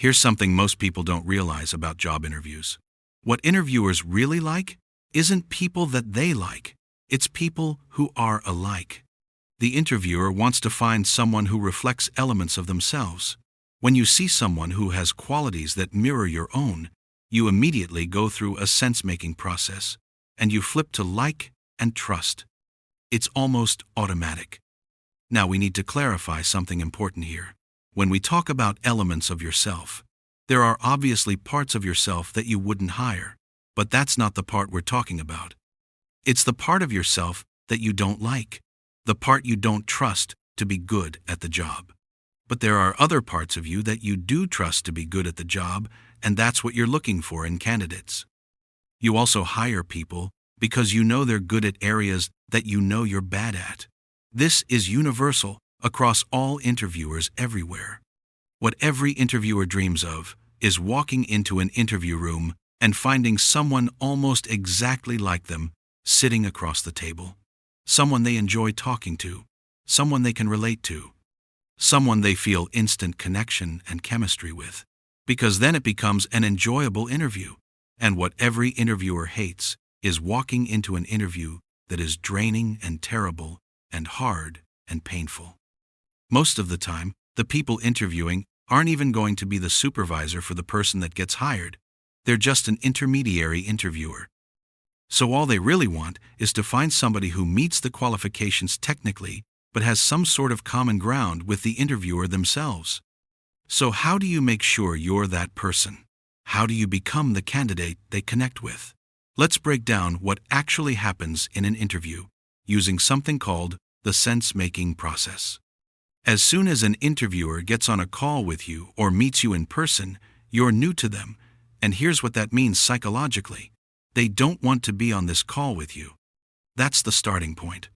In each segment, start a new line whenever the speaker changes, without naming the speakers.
Here's something most people don't realize about job interviews. What interviewers really like isn't people that they like, it's people who are alike. The interviewer wants to find someone who reflects elements of themselves. When you see someone who has qualities that mirror your own, you immediately go through a sense-making process, and you flip to like and trust. It's almost automatic. Now we need to clarify something important here. When we talk about elements of yourself, there are obviously parts of yourself that you wouldn't hire, but that's not the part we're talking about. It's the part of yourself that you don't like, the part you don't trust to be good at the job. But there are other parts of you that you do trust to be good at the job, and that's what you're looking for in candidates. You also hire people because you know they're good at areas that you know you're bad at. This is universal across all interviewers everywhere. What every interviewer dreams of is walking into an interview room and finding someone almost exactly like them sitting across the table. Someone they enjoy talking to, someone they can relate to, someone they feel instant connection and chemistry with, because then it becomes an enjoyable interview. And what every interviewer hates is walking into an interview that is draining and terrible and hard and painful. Most of the time, the people interviewing aren't even going to be the supervisor for the person that gets hired. They're just an intermediary interviewer. So all they really want is to find somebody who meets the qualifications technically, but has some sort of common ground with the interviewer themselves. So how do you make sure you're that person? How do you become the candidate they connect with? Let's break down what actually happens in an interview using something called the sense-making process. As soon as an interviewer gets on a call with you or meets you in person, you're new to them, and here's what that means psychologically. They don't want to be on this call with you. That's the starting point.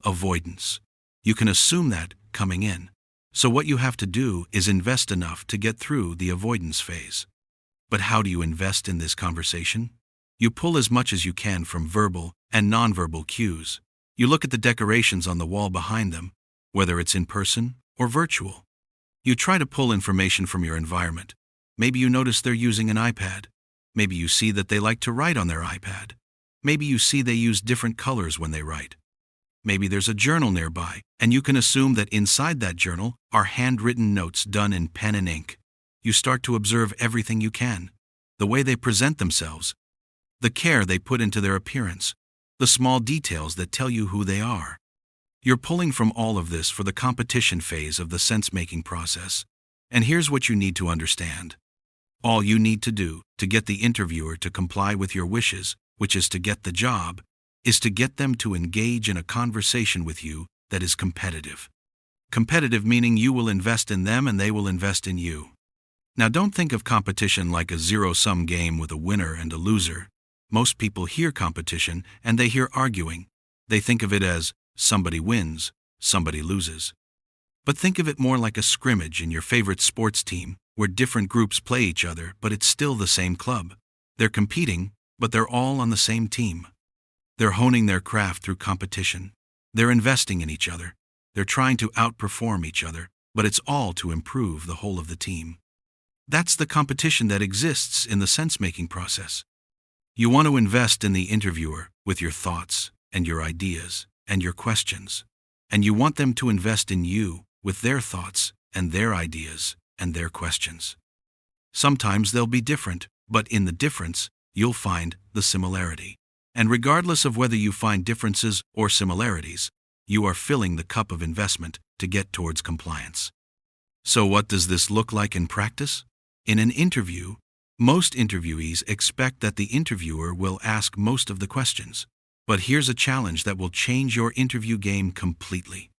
Avoidance. You can assume that coming in. So what you have to do is invest enough to get through the avoidance phase. But how do you invest in this conversation? You pull as much as you can from verbal and nonverbal cues. You look at the decorations on the wall behind them, whether it's in person or virtual. You try to pull information from your environment. Maybe you notice they're using an iPad. Maybe you see that they like to write on their iPad. Maybe you see they use different colors when they write. Maybe there's a journal nearby, and you can assume that inside that journal are handwritten notes done in pen and ink. You start to observe everything you can. The way they present themselves, the care they put into their appearance, the small details that tell you who they are. You're pulling from all of this for the competition phase of the sense-making process. And here's what you need to understand. All you need to do to get the interviewer to comply with your wishes, which is to get the job, is to get them to engage in a conversation with you that is competitive. Competitive meaning you will invest in them and they will invest in you. Now don't think of competition like a zero-sum game with a winner and a loser. Most people hear competition and they hear arguing. They think of it as somebody wins, somebody loses. But think of it more like a scrimmage in your favorite sports team, where different groups play each other, but it's still the same club. They're competing, but they're all on the same team. They're honing their craft through competition. They're investing in each other. They're trying to outperform each other, but it's all to improve the whole of the team. That's the competition that exists in the sense-making process. You want to invest in the interviewer with your thoughts and your ideas and your questions, and you want them to invest in you with their thoughts and their ideas and their questions. Sometimes they'll be different, but in the difference, you'll find the similarity. And regardless of whether you find differences or similarities, you are filling the cup of investment to get towards compliance. So what does this look like in practice? In an interview, most interviewees expect that the interviewer will ask most of the questions. But here's a challenge that will change your interview game completely.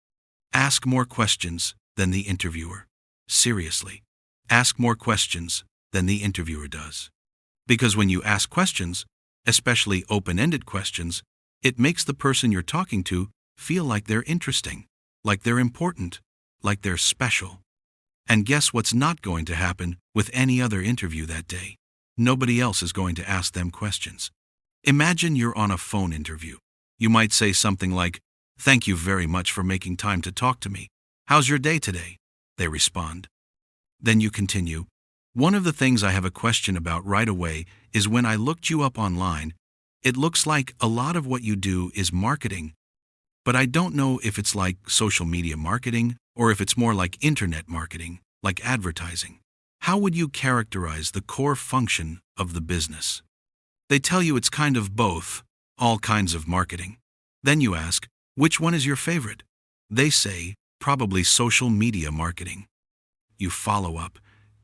Ask more questions than the interviewer. Seriously, ask more questions than the interviewer does. Because when you ask questions, especially open-ended questions, it makes the person you're talking to feel like they're interesting, like they're important, like they're special. And guess what's not going to happen with any other interview that day? Nobody else is going to ask them questions. Imagine you're on a phone interview. You might say something like, "Thank you very much for making time to talk to me. How's your day today?" They respond. Then you continue, One of the things I have a question about right away is when I looked you up online, it looks like a lot of what you do is marketing, but I don't know if it's like social media marketing or if it's more like internet marketing, like advertising. How would you characterize the core function of the business? They tell you it's kind of both, all kinds of marketing. Then you ask, which one is your favorite? They say, probably social media marketing. You follow up.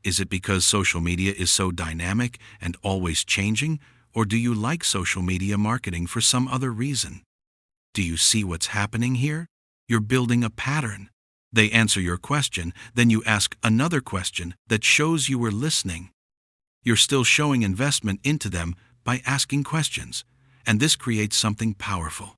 Is it because social media is so dynamic and always changing, or do you like social media marketing for some other reason? Do you see what's happening here? You're building a pattern. They answer your question, then you ask another question that shows you were listening. You're still showing investment into them by asking questions, and this creates something powerful.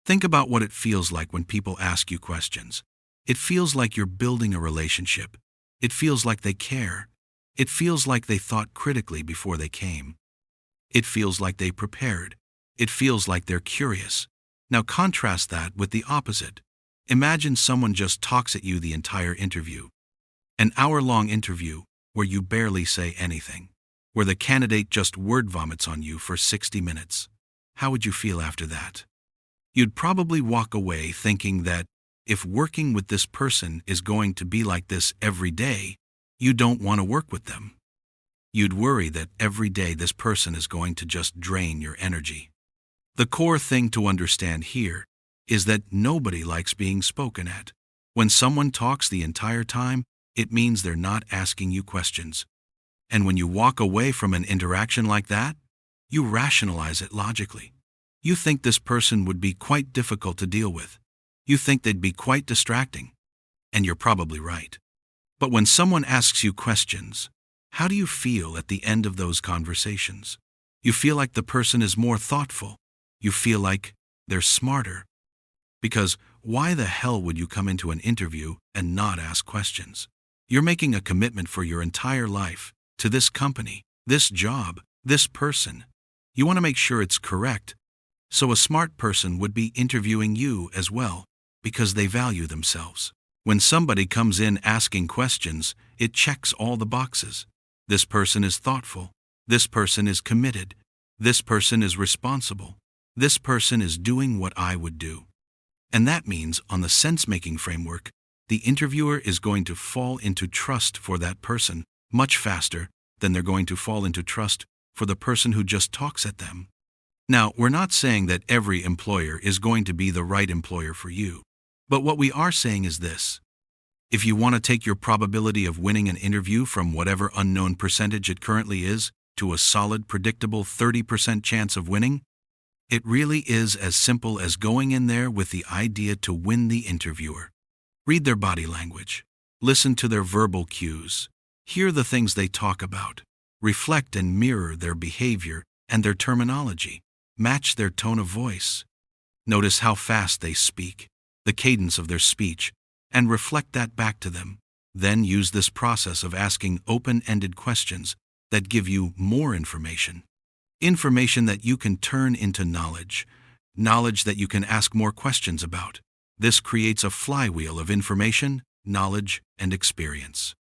Think about what it feels like when people ask you questions. It feels like you're building a relationship. It feels like they care. It feels like they thought critically before they came. It feels like they prepared. It feels like they're curious. Now contrast that with the opposite. Imagine someone just talks at you the entire interview. An hour-long interview where you barely say anything, where the candidate just word vomits on you for 60 minutes. How would you feel after that? You'd probably walk away thinking that if working with this person is going to be like this every day, you don't want to work with them. You'd worry that every day this person is going to just drain your energy. The core thing to understand here is that nobody likes being spoken at. When someone talks the entire time, it means they're not asking you questions. And when you walk away from an interaction like that, you rationalize it logically. You think this person would be quite difficult to deal with. You think they'd be quite distracting. And you're probably right. But when someone asks you questions, how do you feel at the end of those conversations? You feel like the person is more thoughtful. You feel like they're smarter. Because why the hell would you come into an interview and not ask questions? You're making a commitment for your entire life to this company, this job, this person. You want to make sure it's correct. So a smart person would be interviewing you as well, because they value themselves. When somebody comes in asking questions, it checks all the boxes. This person is thoughtful. This person is committed. This person is responsible. This person is doing what I would do. And that means, on the sense-making framework, the interviewer is going to fall into trust for that person much faster than they're going to fall into trust for the person who just talks at them. Now, we're not saying that every employer is going to be the right employer for you. But what we are saying is this. If you want to take your probability of winning an interview from whatever unknown percentage it currently is to a solid, predictable 30% chance of winning, it really is as simple as going in there with the idea to win the interviewer. Read their body language. Listen to their verbal cues. Hear the things they talk about. Reflect and mirror their behavior and their terminology. Match their tone of voice. Notice how fast they speak, the cadence of their speech, and reflect that back to them. Then use this process of asking open-ended questions that give you more information. Information that you can turn into knowledge. Knowledge that you can ask more questions about. This creates a flywheel of information, knowledge, and experience.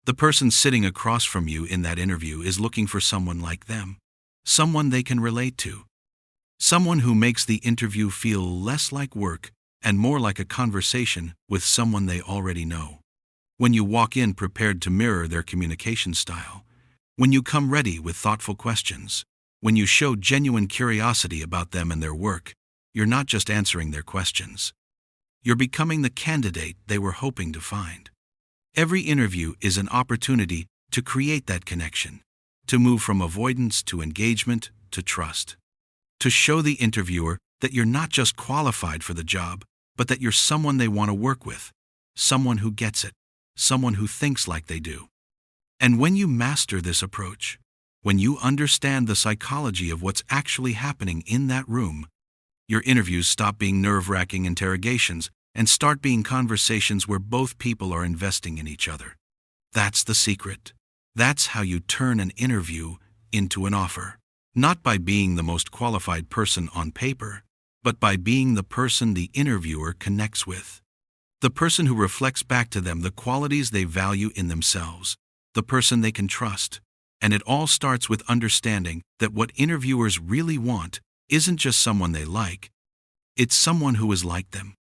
The person sitting across from you in that interview is looking for someone like them, someone they can relate to, someone who makes the interview feel less like work and more like a conversation with someone they already know. When you walk in prepared to mirror their communication style, when you come ready with thoughtful questions, when you show genuine curiosity about them and their work, you're not just answering their questions. You're becoming the candidate they were hoping to find. Every interview is an opportunity to create that connection, to move from avoidance to engagement to trust, to show the interviewer that you're not just qualified for the job, but that you're someone they want to work with, someone who gets it, someone who thinks like they do. And when you master this approach, when you understand the psychology of what's actually happening in that room, your interviews stop being nerve-wracking interrogations and start being conversations where both people are investing in each other. That's the secret. That's how you turn an interview into an offer. Not by being the most qualified person on paper, but by being the person the interviewer connects with. The person who reflects back to them the qualities they value in themselves, the person they can trust. And it all starts with understanding that what interviewers really want isn't just someone they like, it's someone who is like them.